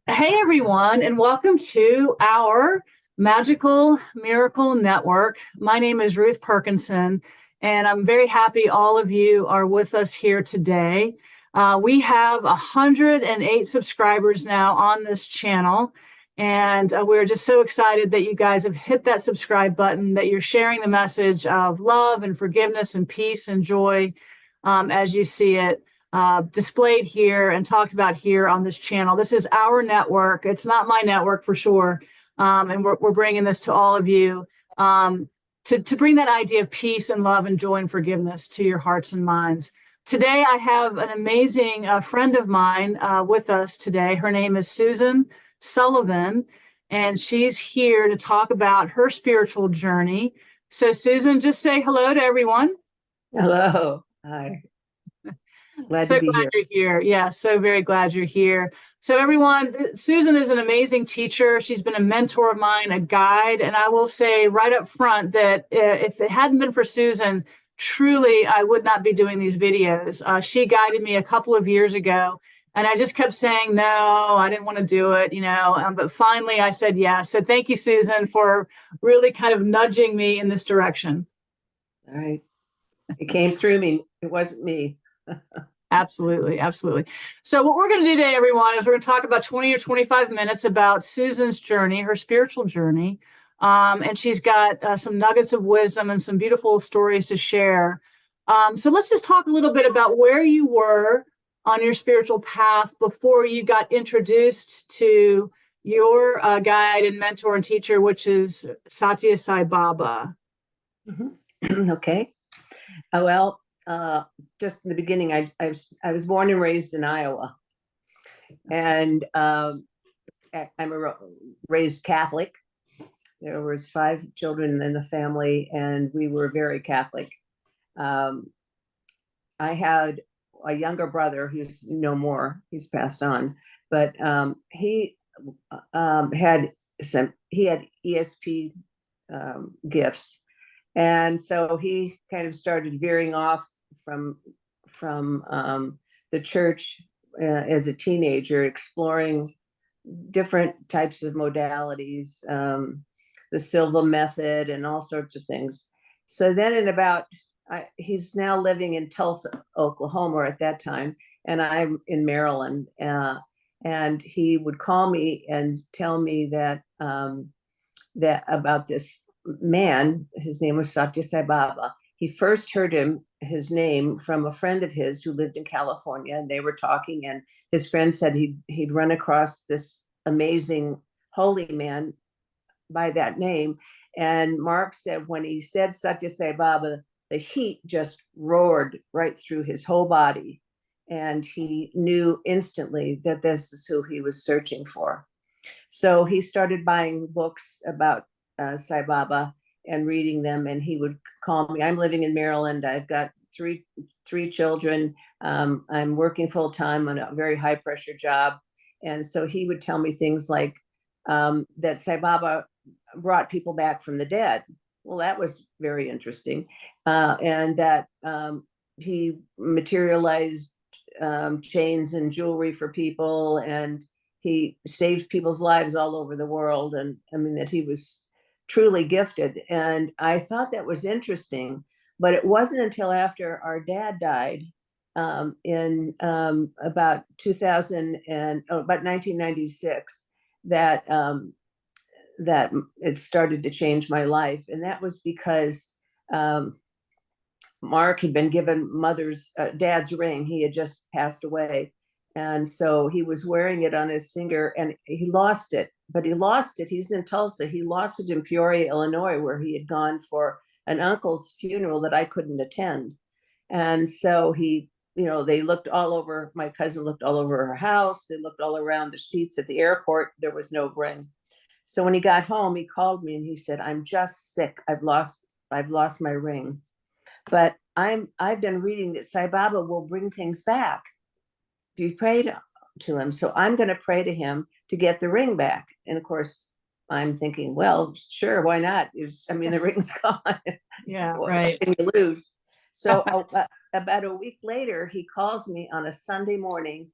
Hey everyone, and welcome to our Magical Miracle Network. My name is Ruth Perkinson, and I'm very happy all of you are with us here today. We have 108 subscribers now on this channel, and we're just so excited that you guys have hit that subscribe button, that you're sharing the message of love and forgiveness and peace and joy as you see it displayed here and talked about here on this channel. This is our network. It's not my network for sure. And we're bringing this to all of you to bring that idea of peace and love and joy and forgiveness to your hearts and minds. Today, I have an amazing friend of mine with us today. Her name is Susan Sullivan, and she's here to talk about her spiritual journey. So, Susan, just say hello to everyone. Hello. Hi. Glad to So be glad here. you're here. Yeah, so very glad you're here. So, everyone, Susan is an amazing teacher. She's been a mentor of mine, a guide. And I will say right up front that if it hadn't been for Susan, truly, I would not be doing these videos. She guided me a couple of years ago, and I just kept saying, no, I didn't want to do it, but finally I said yes. So, thank you, Susan, for really kind of nudging me in this direction. All right. It came through me. It wasn't me. Absolutely, absolutely. So, what we're going to do today, everyone, is we're going to talk about 20 or 25 minutes about Susan's journey, her spiritual journey. And she's got some nuggets of wisdom and some beautiful stories to share. So, let's just talk a little bit about where you were on your spiritual path before you got introduced to your guide and mentor and teacher, which is Sathya Sai Baba. Okay. Well, just in the beginning, I was born and raised in Iowa, and raised Catholic. There was 5 children in the family, and we were very Catholic. Um, I had a younger brother who's no more; he's passed on, but he had ESP gifts, and so he kind of started veering off from the church as a teenager, exploring different types of modalities, the Silva method, and all sorts of things. So then, he's now living in Tulsa, Oklahoma at that time, and I'm in Maryland. And he would call me and tell me that about this man. His name was Sathya Sai Baba. He first heard his name from a friend of his who lived in California, and they were talking, and his friend said he'd run across this amazing holy man by that name. And Mark said when he said Sathya Sai Baba, the heat just roared right through his whole body, and he knew instantly that this is who he was searching for. So he started buying books about Sai Baba and reading them, and he would call me. I'm living in Maryland. I've got three children. I'm working full time on a very high pressure job, and so he would tell me things like that Sai Baba brought people back from the dead. Well, that was very interesting, and that he materialized chains and jewelry for people, and he saved people's lives all over the world. And I mean, that he was truly gifted. And I thought that was interesting, but it wasn't until after our dad died in about 2000 and about 1996 that it started to change my life. And that was because Mark had been given dad's ring. He had just passed away. And so he was wearing it on his finger, and he lost it. But he lost it. He's in Tulsa. He lost it in Peoria, Illinois, where he had gone for an uncle's funeral that I couldn't attend. And so they looked all over. My cousin looked all over her house. They looked all around the seats at the airport. There was no ring. So when he got home, he called me and he said, "I'm just sick. I've lost my ring. But I've been reading that Sai Baba will bring things back if you pray to him. So I'm going to pray to him to get the ring back." And of course, I'm thinking, well, sure, why not? The ring's gone. Yeah, What right. can you lose? So about a week later, he calls me on a Sunday morning,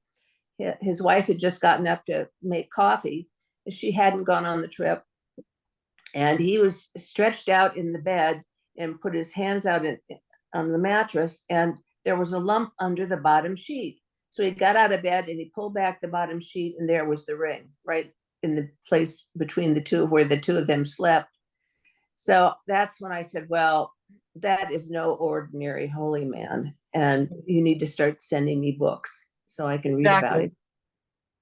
his wife had just gotten up to make coffee. She hadn't gone on the trip. And he was stretched out in the bed and put his hands out on the mattress, and there was a lump under the bottom sheet. So he got out of bed and he pulled back the bottom sheet, and there was the ring right in the place between the two where the two of them slept. So that's when I said, well, that is no ordinary holy man, and you need to start sending me books so I can read about it.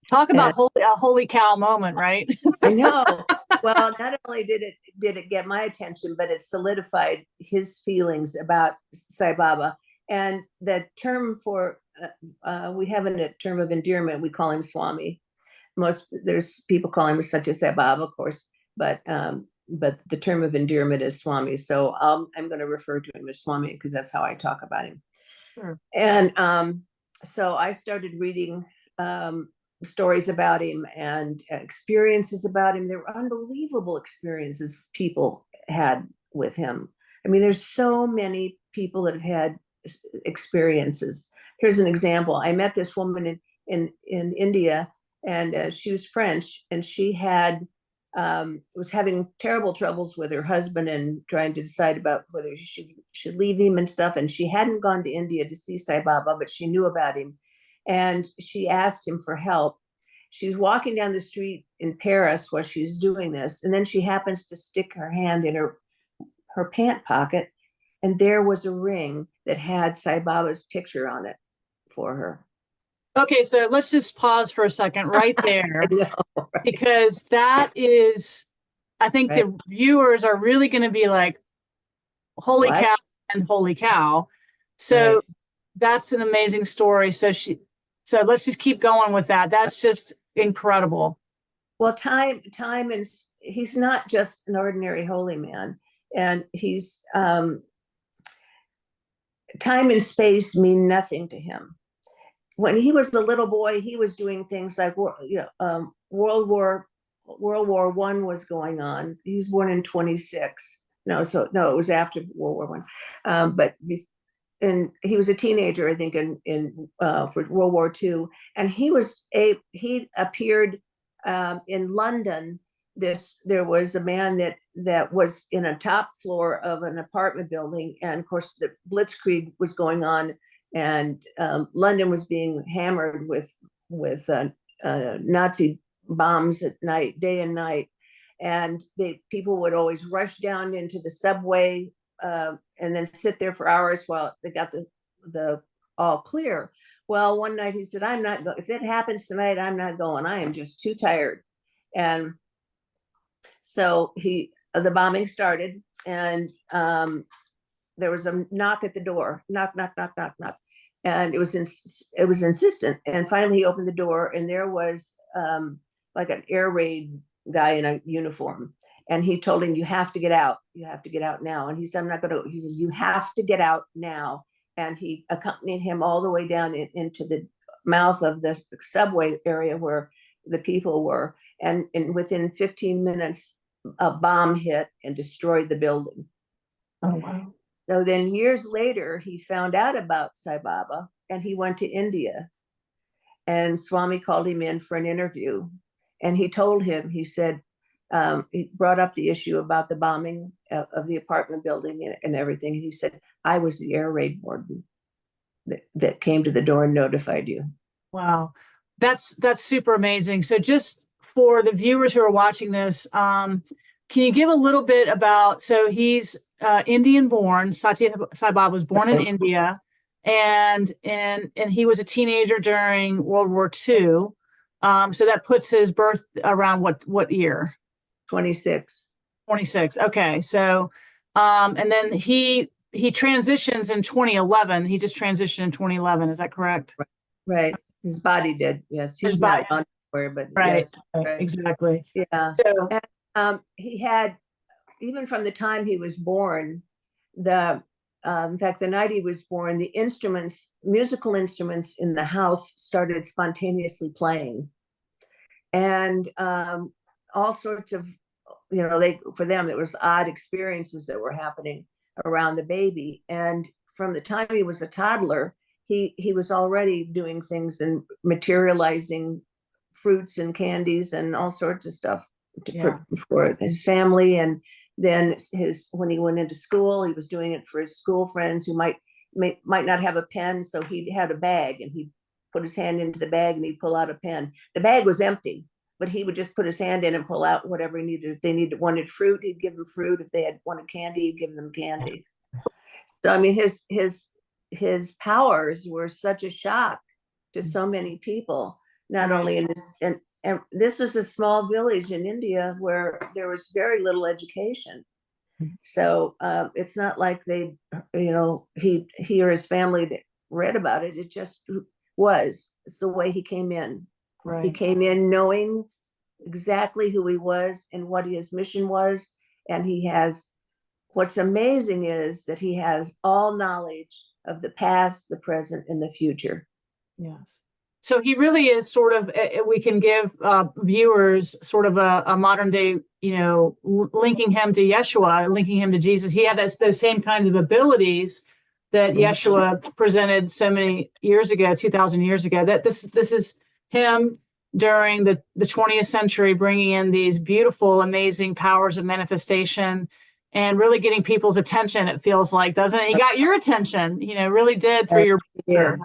Talk about a holy cow moment, right? I know. Well, not only did it get my attention, but it solidified his feelings about Sai Baba. And the term for we have a term of endearment. We call him Swami. There's people call him Sathya Sai Baba, of course, but the term of endearment is Swami. So I'm going to refer to him as Swami because that's how I talk about him. Sure. And so I started reading stories about him and experiences about him. There were unbelievable experiences people had with him. I mean, there's so many people that have had experiences. Here's an example. I met this woman in India, and she was French, and she was having terrible troubles with her husband and trying to decide about whether she should leave him and stuff. And she hadn't gone to India to see Sai Baba, but she knew about him. And she asked him for help. She was walking down the street in Paris while she was doing this, and then she happens to stick her hand in her pant pocket, and there was a ring that had Sai Baba's picture on it for her. Okay, so let's just pause for a second right there. I know, right? Because that is, I think the viewers are really going to be like, holy cow and holy cow. So that's an amazing story. So let's just keep going with that. That's just incredible. Well, time and he's not just an ordinary holy man, and he's time and space mean nothing to him. When he was a little boy, he was doing things like World War I was going on. He was born in 26. No, it was after World War I. And he was a teenager, I think, for World War II. And he appeared in London. There was a man that was in a top floor of an apartment building, and of course the Blitzkrieg was going on, and London was being hammered with Nazi bombs at night, day and night, and people would always rush down into the subway and then sit there for hours while they got the all clear. Well, one night he said, "I'm not going. If it happens tonight, I'm not going. I am just too tired." And so the bombing started, and there was a knock at the door. Knock, knock, knock, knock, knock. And it was insistent. And finally he opened the door, and there was like an air raid guy in a uniform. And he told him, "You have to get out. You have to get out now." And he said, "I'm not going to." He said, "You have to get out now." And he accompanied him all the way down into the mouth of the subway area where the people were. And within 15 minutes, a bomb hit and destroyed the building. Oh, wow. So then years later, he found out about Sai Baba, and he went to India. And Swami called him in for an interview. And he told him, he said, he brought up the issue about the bombing of the apartment building and everything. And he said, "I was the air raid warden that came to the door and notified you." Wow. That's super amazing. So just for the viewers who are watching this, can you give a little bit about, so he's Indian born, Sathya Sai Baba was born in India, and he was a teenager during World War II. So that puts his birth around what year? 26. 26. Okay. So, and then he transitions in 2011. He just transitioned in 2011. Is that correct? Right. His body did. Yes. He's not gone anywhere, but right. Yes. Right. Exactly. Yeah. So, and, he had, even from the time he was born, in fact, the night he was born, the musical instruments in the house started spontaneously playing. And all sorts of, for them, it was odd experiences that were happening around the baby. And from the time he was a toddler, he was already doing things and materializing fruits and candies and all sorts of stuff for his family. And then when he went into school, he was doing it for his school friends who might not have a pen, so he had a bag and he'd put his hand into the bag and he'd pull out a pen. The bag was empty, but he would just put his hand in and pull out whatever he needed. If they wanted fruit, he'd give them fruit. If they wanted candy, he'd give them candy. So I mean, his powers were such a shock to so many people, not only in this, and this was a small village in India where there was very little education. So it's not like he or his family read about it. It just was. It's the way he came in. Right. He came in knowing exactly who he was and what his mission was. And what's amazing is that he has all knowledge of the past, the present, and the future. Yes. So he really is sort of, we can give viewers sort of a modern day, linking him to Yeshua, linking him to Jesus. He had those same kinds of abilities that Yeshua presented so many years ago, 2,000 years ago. That this is him during the 20th century, bringing in these beautiful, amazing powers of manifestation and really getting people's attention. It feels like, doesn't it? He got your attention, really did through your brother.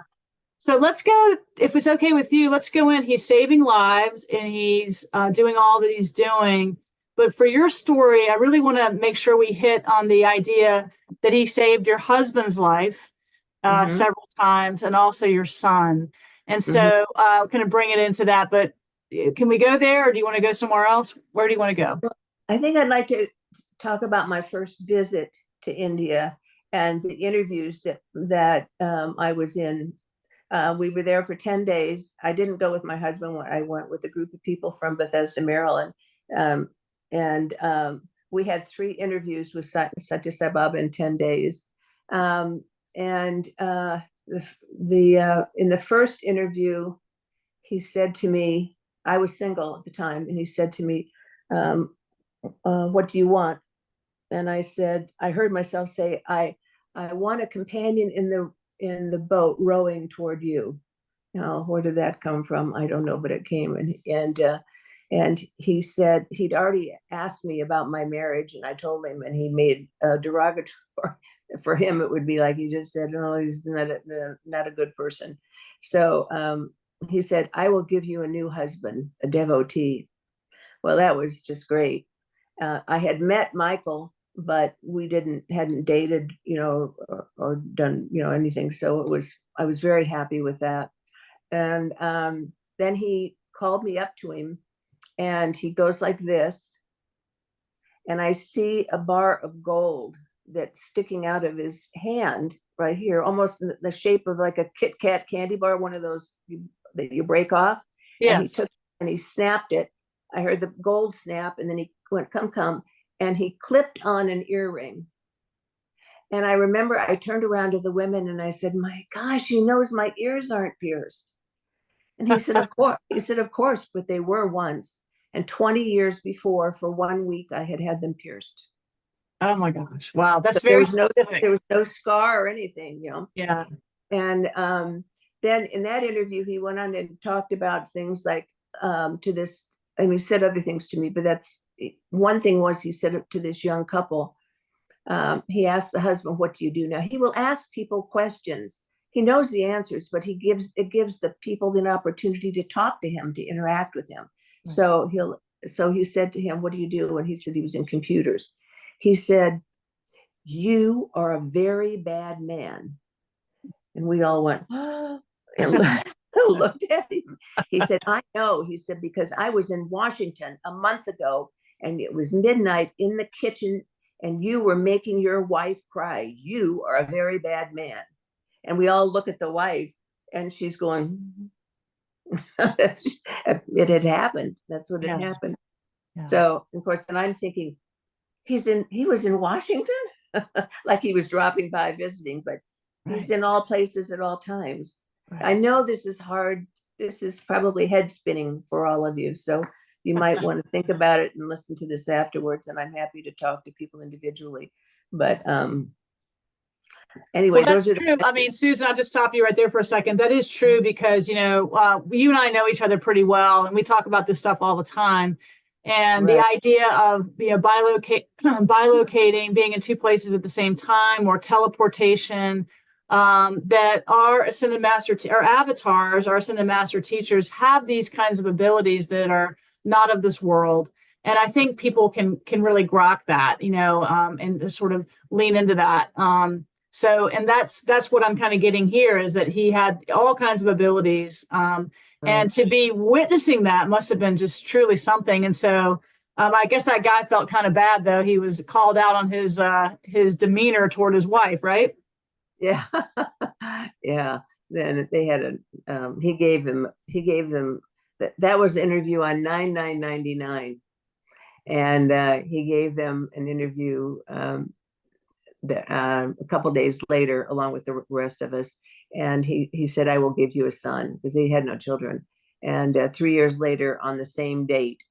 So let's go, if it's okay with you, let's go in. He's saving lives and he's doing all that he's doing. But for your story, I really want to make sure we hit on the idea that he saved your husband's life several times and also your son. And so kind of bring it into that. But can we go there or do you want to go somewhere else? Where do you want to go? I think I'd like to talk about my first visit to India and the interviews that I was in. We were there for 10 days. I didn't go with my husband. I went with a group of people from Bethesda, Maryland. And we had 3 interviews with Sathya Sai Baba in 10 days. In the first interview, he said to me, I was single at the time, and he said to me, what do you want? And I said, I heard myself say, I want a companion in the boat rowing toward you. Now, where did that come from? I don't know, but it came. And he said he'd already asked me about my marriage, and I told him, and he made a derogatory. For him, it would be like he just said, "No, he's not a good person." So he said, "I will give you a new husband, a devotee." Well, that was just great. I had met Michael, but we hadn't dated, or done, anything. So I was very happy with that. And then he called me up to him and he goes like this. And I see a bar of gold that's sticking out of his hand right here, almost in the shape of like a Kit Kat candy bar, one of those that you break off. Yes. And he took and he snapped it. I heard the gold snap, and then he went, come, and he clipped on an earring. And I remember I turned around to the women and I said, my gosh, he knows my ears aren't pierced. And he said, of course. He said, of course, but they were once. And 20 years before, for 1 week, I had them pierced. Oh my gosh. Wow. That's very specific. There was no scar or anything, Yeah. And then in that interview, he went on and talked about things like he said other things to me, but that's one thing was he said to this young couple, he asked the husband, what do you do now? He will ask people questions. He knows the answers, but it gives the people an opportunity to talk to him, to interact with him. Right. So he said to him, what do you do? And he said he was in computers. He said, you are a very bad man. And we all went, oh, and looked at him. He said, I know. He said, because I was in Washington a month ago and it was midnight in the kitchen and you were making your wife cry. You are a very bad man. And we all look at the wife and she's going, it had happened. That's what had happened. Yeah. So, of course, and I'm thinking, he was in Washington, like he was dropping by visiting, but right. He's in all places at all times. Right. I know this is hard. This is probably head spinning for all of you. So you might want to think about it and listen to this afterwards. And I'm happy to talk to people individually. But Anyway, Well, that's those are the, true. I mean, Susan, I'll just stop you right there for a second. That is true because, you and I know each other pretty well, and we talk about this stuff all the time. And the right. idea of, bilocating, being in two places at the same time, or teleportation, that our ascended master, our avatars, our ascended master teachers have these kinds of abilities that are not of this world. And I think people can really grok that, and sort of lean into that. So, and that's what I'm kind of getting here, is that he had all kinds of abilities, and Right. to be witnessing that must have been just truly something. And so, I guess that guy felt kind of bad, though. He was called out on his demeanor toward his wife, right? Yeah. Yeah. Then they had he gave them that was an interview on 9/9/99, and he gave them an interview a couple days later, along with the rest of us. And he said, "I will give you a son," because he had no children. And 3 years later, on the same date,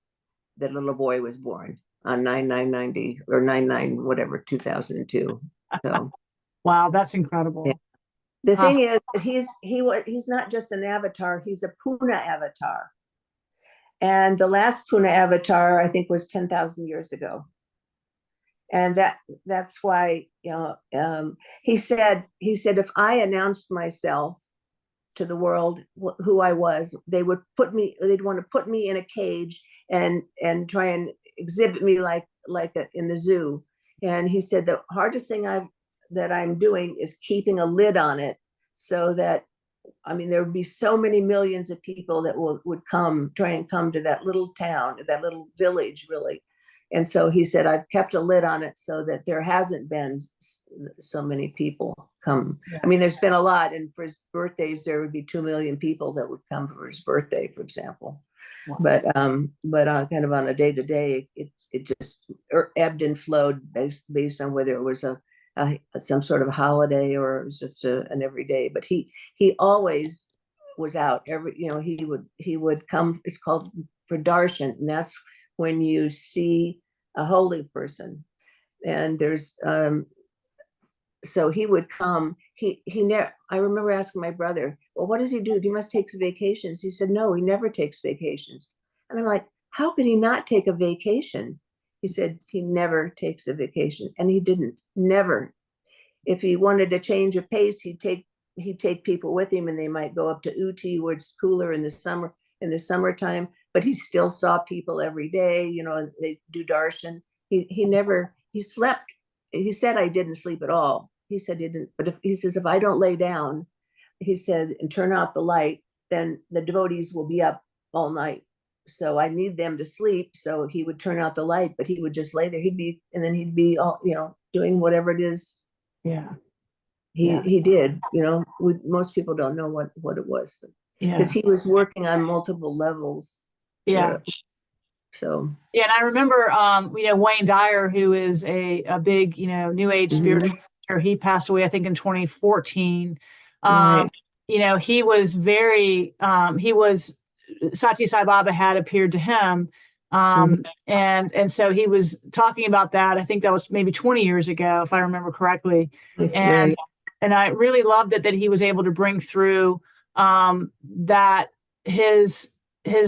that little boy was born on 9/9/90 or 9/9 whatever 2002. So Wow, that's yeah. incredible. The Uh, thing is, he's not just an avatar; he's a Puna avatar. And the last Puna avatar, I think, was 10,000 years ago. And that's why, he said if I announced myself to the world who I was, they'd want to put me in a cage and try and exhibit me in the zoo. And he said the hardest thing that I'm doing is keeping a lid on it, so that, I mean, there would be so many millions of people that would try and come to that little town, that little village, really. And so he said, I've kept a lid on it so that there hasn't been so many people come. yeah. I mean, there's been a lot. And for his birthdays, there would be 2 million people that would come for his birthday, for example. Wow. But kind of on a day to day, it just ebbed and flowed based on whether it was some sort of holiday or it was just an everyday. But he always was out. He would come. It's called for darshan, and that's when you see a holy person. And there's so he would come. He never. I remember asking my brother, "Well, what does he do? He must take vacations." He said, "No, he never takes vacations." And I'm like, "How could he not take a vacation?" He said he never takes a vacation, and he didn't. Never. If he wanted to change of pace, he'd take people with him, and they might go up to Uti, where it's cooler in the summertime. But he still saw people every day. They do darshan. He slept. He said, I didn't sleep at all. He said he didn't. But he says, if I don't lay down, he said, and turn out the light, then the devotees will be up all night. So I need them to sleep. So he would turn out the light, but he would just lay there. And then he'd be all, doing whatever it is Yeah. he did. Most people don't know what it was, Yeah. because he was working on multiple levels. Yeah. So Yeah, and I remember, Wayne Dyer, who is a big, New Age spiritual teacher. He passed away, I think, in 2014. right. He was Sathya Sai Baba had appeared to him, and so he was talking about that. I think that was maybe 20 years ago, if I remember correctly. That's And right. and I really loved it that he was able to bring through that his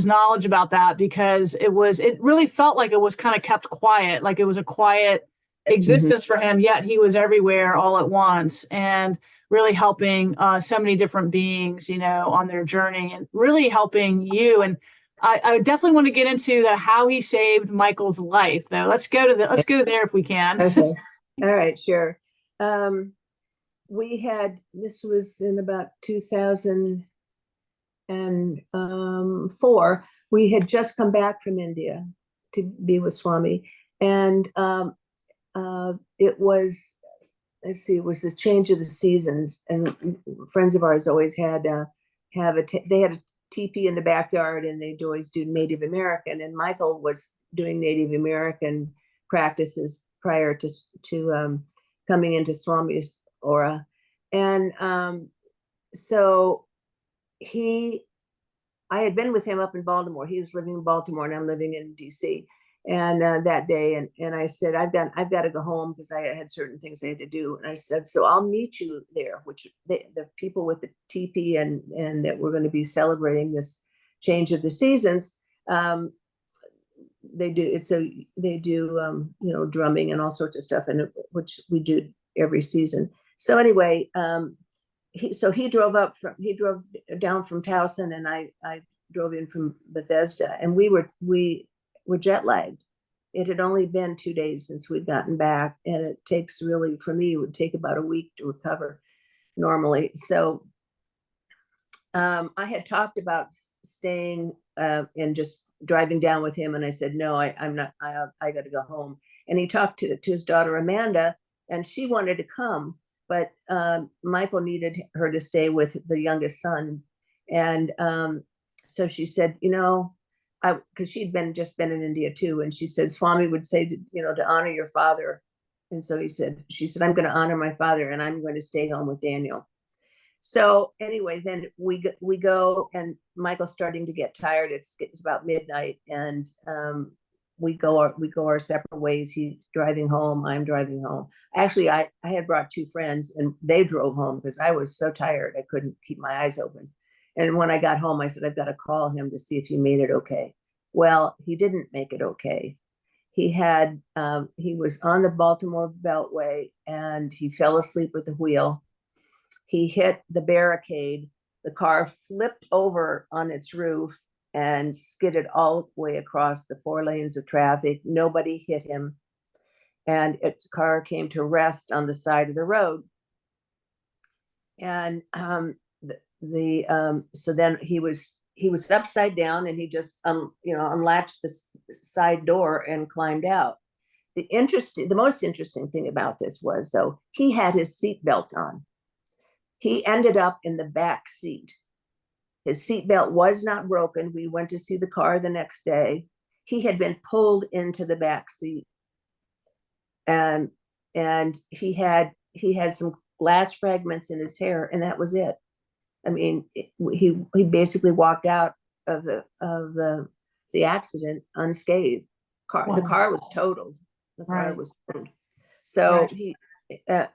knowledge about that, because it really felt like it was kind of kept quiet, like it was a quiet existence for him, yet he was everywhere all at once, and really helping so many different beings, on their journey, and really helping you. And I definitely want to get into how he saved Michael's life, though. Let's go there if we can. Okay. All right. Sure. This was in about 2004. We had just come back from India to be with Swami. And it was, let's see, it was the change of the seasons. And friends of ours always had they had a teepee in the backyard, and they'd always do Native American. And Michael was doing Native American practices prior to coming into Swami's aura. And so I had been with him up in Baltimore. He was living in Baltimore, and I'm living in DC. And that day, and I said, I've got to go home because I had certain things I had to do. And I said, so I'll meet you there, which the people with the teepee and that we're going to be celebrating this change of the seasons. They do drumming and all sorts of stuff, and which we do every season. So anyway, he drove down from Towson, and I drove in from Bethesda, and we were jet lagged. It had only been 2 days since we'd gotten back, and it takes really, for me, it would take about a week to recover normally. So I had talked about staying and just driving down with him, and I said, no, I'm not, I got to go home. And he talked to his daughter Amanda, and she wanted to come, but Michael needed her to stay with the youngest son. And so she said, because she'd just been in India too, and she said Swami would say to honor your father. And so she said, I'm going to honor my father, and I'm going to stay home with Daniel. So anyway, then we go, and Michael's starting to get tired. It's about midnight, and we go our separate ways. He's driving home, I'm driving home. Actually, I had brought 2 friends, and they drove home because I was so tired I couldn't keep my eyes open. And when I got home, I said, I've got to call him to see if he made it okay. Well, he didn't make it okay. He was on the Baltimore Beltway, and he fell asleep at the wheel. He hit the barricade. The car flipped over on its roof and skidded all the way across the 4 lanes of traffic. Nobody hit him. And its car came to rest on the side of the road. And so then he was upside down, and he just unlatched the side door and climbed out. The most interesting thing about this was, though, he had his seatbelt on. He ended up in the back seat. His seatbelt was not broken. We went to see the car the next day. He had been pulled into the back seat, and he had some glass fragments in his hair, and that was it. I mean, he basically walked out of the accident unscathed. Wow. The car was totaled. Right. So Right. he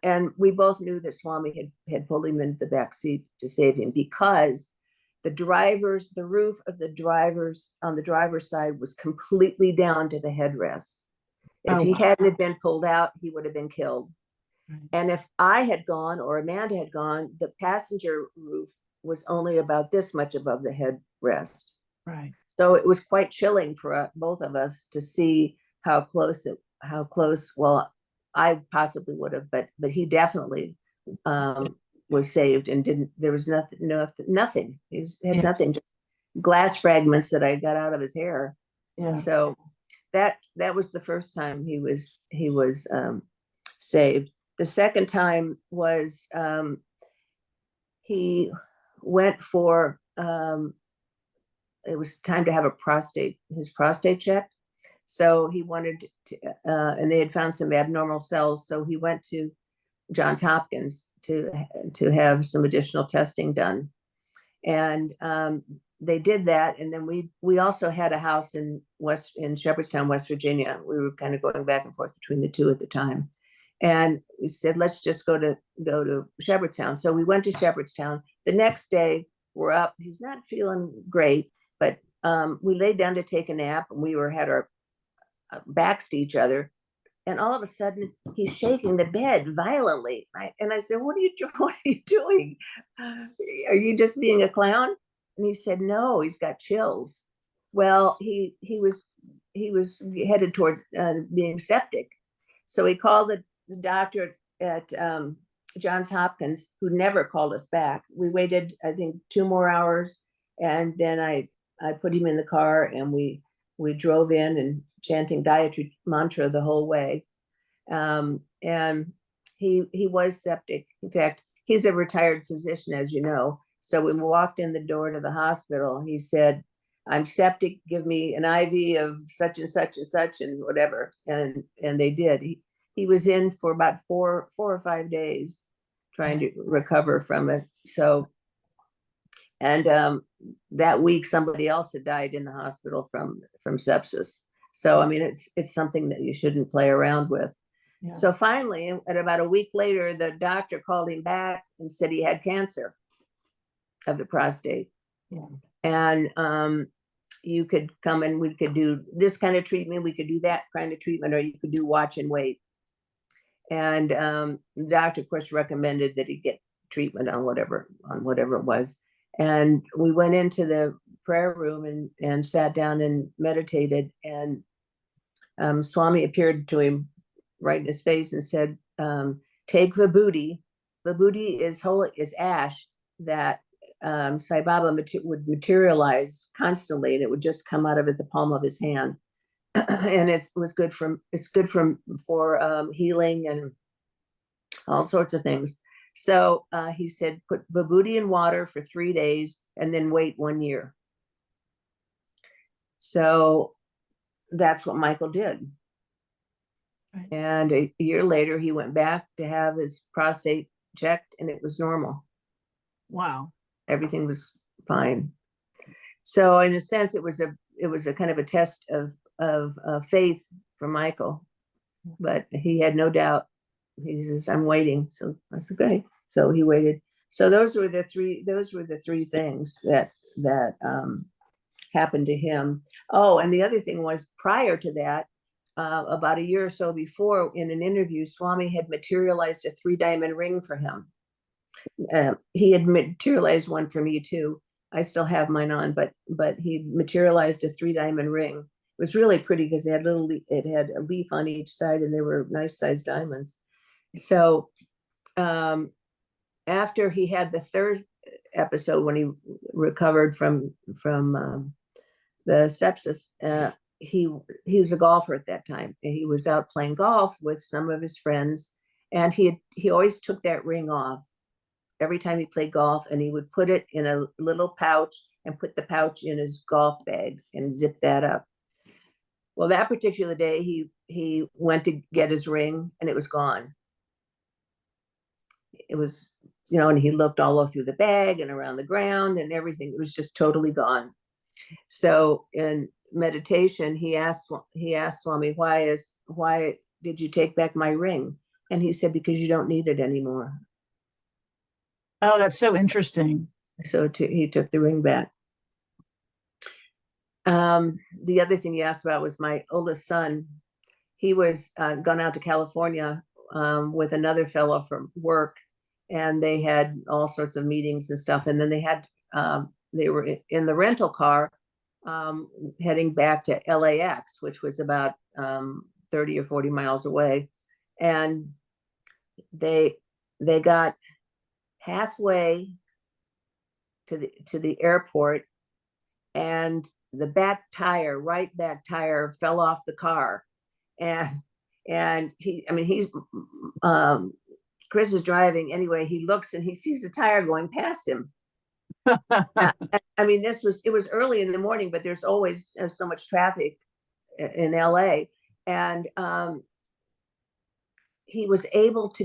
and we both knew that Swami had pulled him into the back seat to save him, because the roof of the driver's side was completely down to the headrest. If he hadn't been pulled out, he would have been killed. Right. And if I had gone, or Amanda had gone, the passenger roof was only about this much above the headrest. Right. So it was quite chilling for both of us to see how close. Well, I possibly would have, but he definitely was saved, and there was nothing. He had nothing, just glass fragments that I got out of his hair. Yeah. So that was the first time he was saved. The second time was he went for it was time to have his prostate checked. So he wanted to, and they had found some abnormal cells. So he went to Johns Hopkins to have some additional testing done. And they did that. And then we also had a house in Shepherdstown, West Virginia. We were kind of going back and forth between the two at the time. And we said, let's just go to Shepherdstown. So we went to Shepherdstown. The next day, we're up. He's not feeling great, but we laid down to take a nap, and we had our backs to each other, and all of a sudden he's shaking the bed violently. And I said, what are you doing? Are you just being a clown? And he said, no, he's got chills. Well, he was headed towards being septic. So he called the doctor at Johns Hopkins, who never called us back. We waited, I think, 2 more hours, and then I put him in the car, and we drove in, and chanting Gayatri mantra the whole way. And he was septic. In fact, he's a retired physician, as you know. So when we walked in the door to the hospital, he said, I'm septic, give me an IV of such and such and such and whatever. And they did. He was in for about 4 or 5 days trying to recover from it. So, and that week somebody else had died in the hospital from sepsis. So, I mean, it's something that you shouldn't play around with. Yeah. So finally, at about a week later, the doctor called him back and said he had cancer of the prostate. Yeah. And you could come and we could do this kind of treatment, we could do that kind of treatment, or you could do watch and wait. And the doctor, of course, recommended that he get treatment on whatever it was. And we went into the prayer room and sat down and meditated. And Swami appeared to him right in his face and said, take vibhuti. Vibhuti is ash that Sai Baba would materialize constantly, and it would just come out of the palm of his hand. And it's good for healing and all sorts of things. So he said, put vibhuti in water for 3 days and then wait 1 year. So that's what Michael did. Right. And a year later, he went back to have his prostate checked, and it was normal. Wow. Everything was fine. So in a sense, it was a kind of a test of faith for Michael, but he had no doubt. He says, I'm waiting. So I said, okay. So he waited. So those were the three things that happened to him. Oh, and the other thing was, prior to that, about a year or so before, in an interview, Swami had materialized a 3-diamond ring for him. He had materialized one for me too. I still have mine on, but he materialized a 3-diamond ring. It was really pretty because it had a leaf on each side, and they were nice sized diamonds. So after he had the third episode, when he recovered from the sepsis, he was a golfer at that time, and he was out playing golf with some of his friends, and he always took that ring off every time he played golf, and he would put it in a little pouch and put the pouch in his golf bag and zip that up. Well, that particular day, he went to get his ring, and it was gone. It was, and he looked all over through the bag and around the ground and everything. It was just totally gone. So in meditation, he asked Swami, why did you take back my ring? And he said, because you don't need it anymore. Oh, that's so interesting. So he took the ring back. The other thing you asked about was my oldest son. He was gone out to California with another fellow from work, and they had all sorts of meetings and stuff. And then they were in the rental car heading back to LAX, which was about 30 or 40 miles away. And they got halfway to the airport, and the right back tire fell off the car. And Chris is driving anyway. He looks and he sees the tire going past him. I mean, it was early in the morning, but there's always so much traffic in LA. And he was able to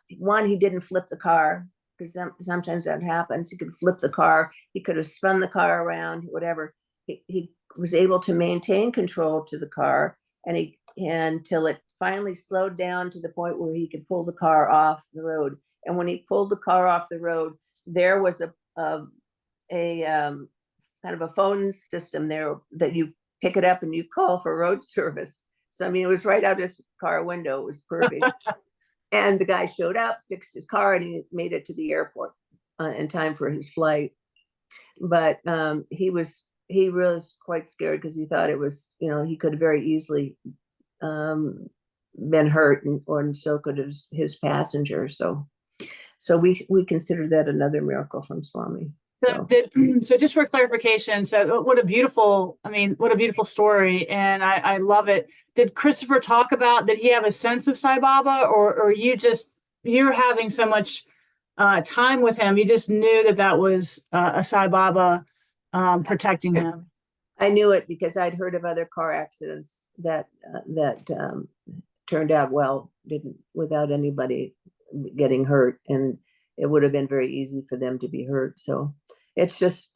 he didn't flip the car, because sometimes that happens. He could flip the car. He could have spun the car around, whatever. He was able to maintain control to the car, until it finally slowed down to the point where he could pull the car off the road. And when he pulled the car off the road, there was a kind of a phone system there that you pick it up and you call for road service. So, I mean, it was right out his car window. It was perfect. And the guy showed up, fixed his car, and he made it to the airport in time for his flight. But he was quite scared, because he thought it was, he could have very easily been hurt, and so could his passenger. So we consider that another miracle from Swami. So just for clarification, so what a beautiful story, and I love it. Did Christopher talk about, did he have a sense of Sai Baba, or you're having so much time with him, you just knew that was a Sai Baba protecting him? I knew it because I'd heard of other car accidents that turned out well, without anybody getting hurt, and it would have been very easy for them to be hurt. So it's just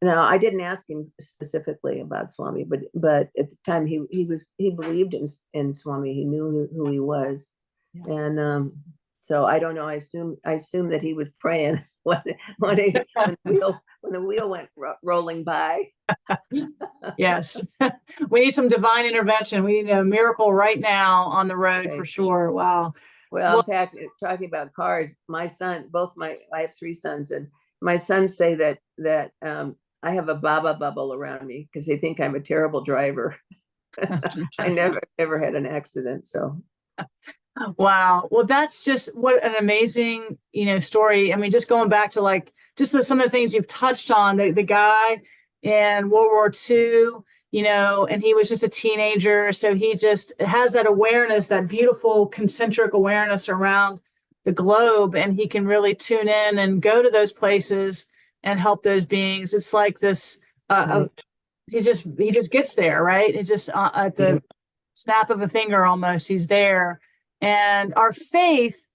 now I didn't ask him specifically about Swami, but at the time he believed in Swami. He knew who he was, Yeah. and so I don't know. I assume that he was praying when the wheel went rolling by. Yes. We need some divine intervention. We need a miracle right now on the road Okay. for sure. Wow. Well, in fact, talking about cars, my son, I have three sons, and my sons say that I have a Baba bubble around me because they think I'm a terrible driver. I never had an accident, so. Wow. Well, that's just what an amazing, story. I mean, just going back to like just some of the things you've touched on, the guy in World War II, and he was just a teenager. So he just has that awareness, that beautiful concentric awareness around the globe, and he can really tune in and go to those places and help those beings. It's like this, he just gets there, right? It just at the snap of a finger almost, he's there. And our faith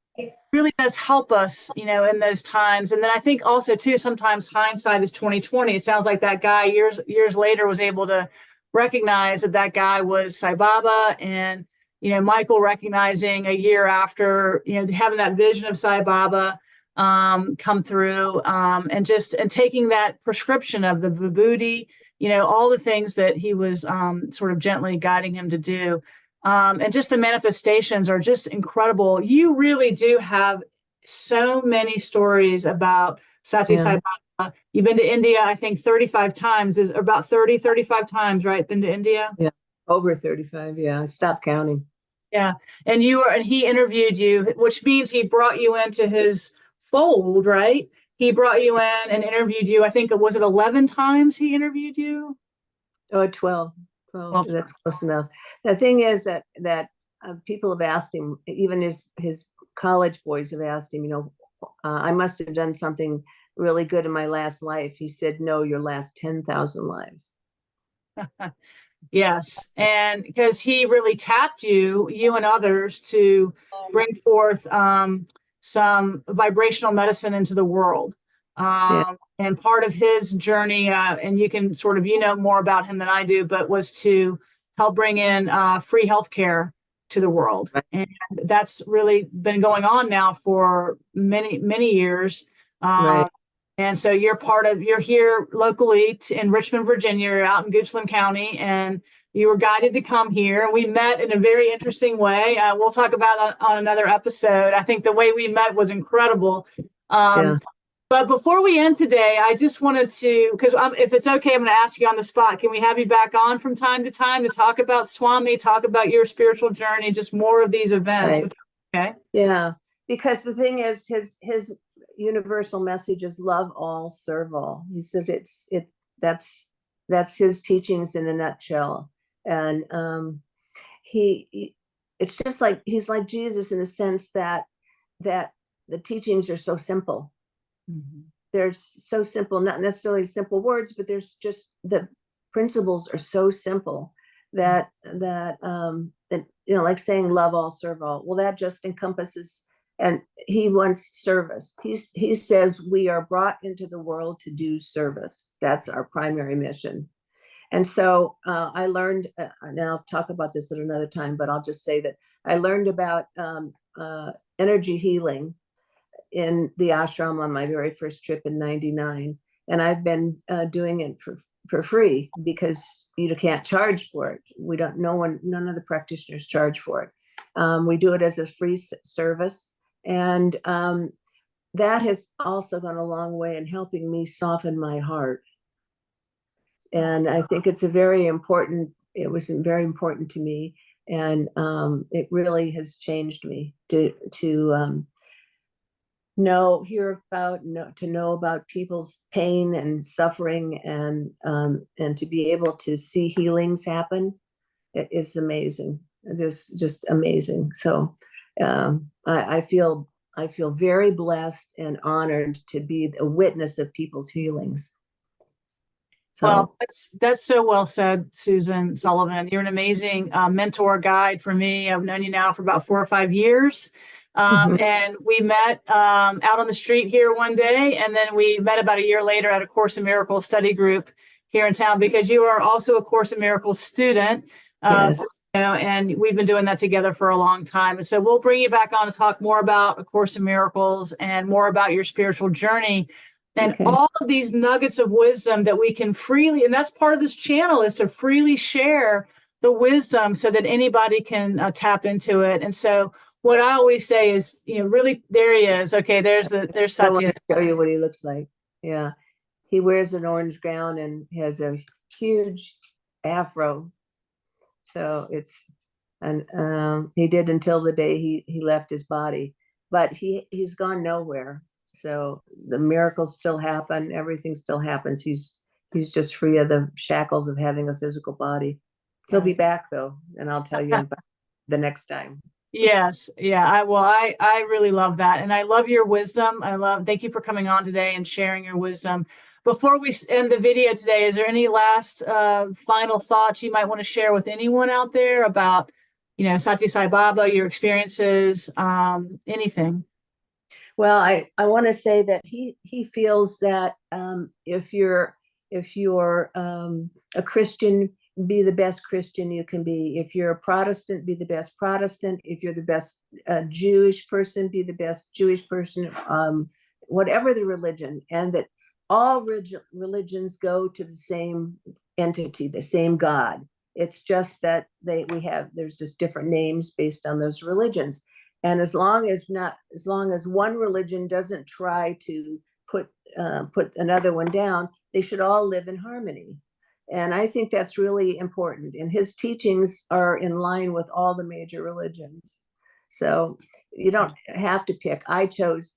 really does help us, in those times. And then I think also too, sometimes hindsight is 2020. It sounds like that guy years later was able to recognize that guy was Sai Baba, and Michael recognizing a year after, having that vision of Sai Baba come through, and taking that prescription of the vibhuti, all the things that he was sort of gently guiding him to do. And just the manifestations are just incredible. You really do have so many stories about Sathya Sai Baba. You've been to India, I think 35 times, is about 35 times, right? Been to India? Yeah, over 35. Yeah, I stopped counting. Yeah. And he interviewed you, which means he brought you into his fold, right? He brought you in and interviewed you. I think, was it 11 times he interviewed you? Oh, 12. 12. That's close enough. The thing is that people have asked him, even his college boys have asked him, I must have done something really good in my last life. He said, no, your last 10,000 lives. Yes. And because he really tapped you and others to bring forth some vibrational medicine into the world. And part of his journey, and you can sort of, more about him than I do, but was to help bring in free healthcare to the world. Right. And that's really been going on now for many, many years. Right. And so you're here locally in Richmond, Virginia. You're out in Goochland County, and you were guided to come here. We met in a very interesting way. We'll talk about on another episode. I think the way we met was incredible. But before we end today, I just wanted to, because if it's okay, I'm going to ask you on the spot. Can we have you back on from time to time to talk about Swami, talk about your spiritual journey, just more of these events? Right. Okay. Yeah, because the thing is, his universal message is love all, serve all. He said that's his teachings in a nutshell. And it's just like he's like Jesus in the sense that the teachings are so simple. Mm-hmm. They're so simple, not necessarily simple words, but there's just the principles are so simple that like saying love all, serve all. Well, that just encompasses, and he wants service. He says we are brought into the world to do service. That's our primary mission. And so I learned, and I'll talk about this at another time, but I'll just say that I learned about energy healing in the ashram on my very first trip in '99. And I've been doing it for free because you can't charge for it. None of the practitioners charge for it. We do it as a free service. And that has also gone a long way in helping me soften my heart. And I think it was very important to me. And it really has changed me to know about people's pain and suffering, and to be able to see healings happen. It is amazing. Just amazing. So I feel very blessed and honored to be a witness of people's healings. So. Well, that's so well said, Susan Sullivan. You're an amazing mentor guide for me. I've known you now for about 4 or 5 years. Mhm. And we met out on the street here one day, and then we met about a year later at a Course in Miracles study group here in town, because you are also a Course in Miracles student. Yes. And we've been doing that together for a long time. And so we'll bring you back on to talk more about A Course in Miracles and more about your spiritual journey and Okay. all of these nuggets of wisdom that we can freely, and that's part of this channel, is to freely share the wisdom so that anybody can tap into it. And so what I always say is, really, there he is. Okay, there's I want Satya. to show you what he looks like. Yeah. He wears an orange gown and has a huge afro. So and he did until the day he left his body, but he's gone nowhere. So the miracles still happen. Everything still happens. He's just free of the shackles of having a physical body. He'll be back though, and I'll tell you about the next time. Yes. Yeah. I really love that. And I love your wisdom. Thank you for coming on today and sharing your wisdom. Before we end the video today, is there any last final thoughts you might want to share with anyone out there about, Sathya Sai Baba, your experiences, anything? Well, I want to say that he feels that if you're a Christian, be the best Christian you can be. If you're a Protestant, be the best Protestant. If you're the best Jewish person, be the best Jewish person. Whatever the religion, and that all religions go to the same entity, the same God. It's just that there's just different names based on those religions. And as long as one religion doesn't try to put another one down, they should all live in harmony. And I think that's really important. And his teachings are in line with all the major religions. So you don't have to pick. I chose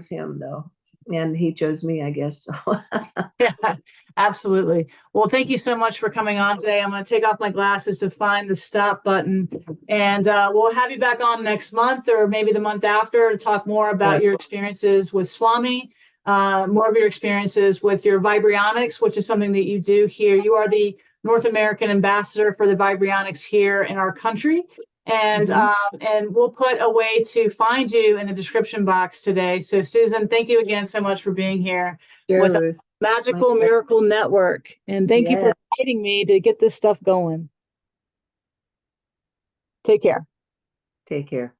him though, and he chose me, I guess. Yeah, absolutely. Well, thank you so much for coming on today. I'm going to take off my glasses to find the stop button, and we'll have you back on next month or maybe the month after to talk more about your experiences with Swami, more of your experiences with your Vibrionics, which is something that you do here. You are the North American ambassador for the Vibrionics here in our country. And and we'll put a way to find you in the description box today. So Susan, thank you again so much for being here with Sure, Magical Miracle Network. And thank you for inviting me to get this stuff going. Take care. Take care.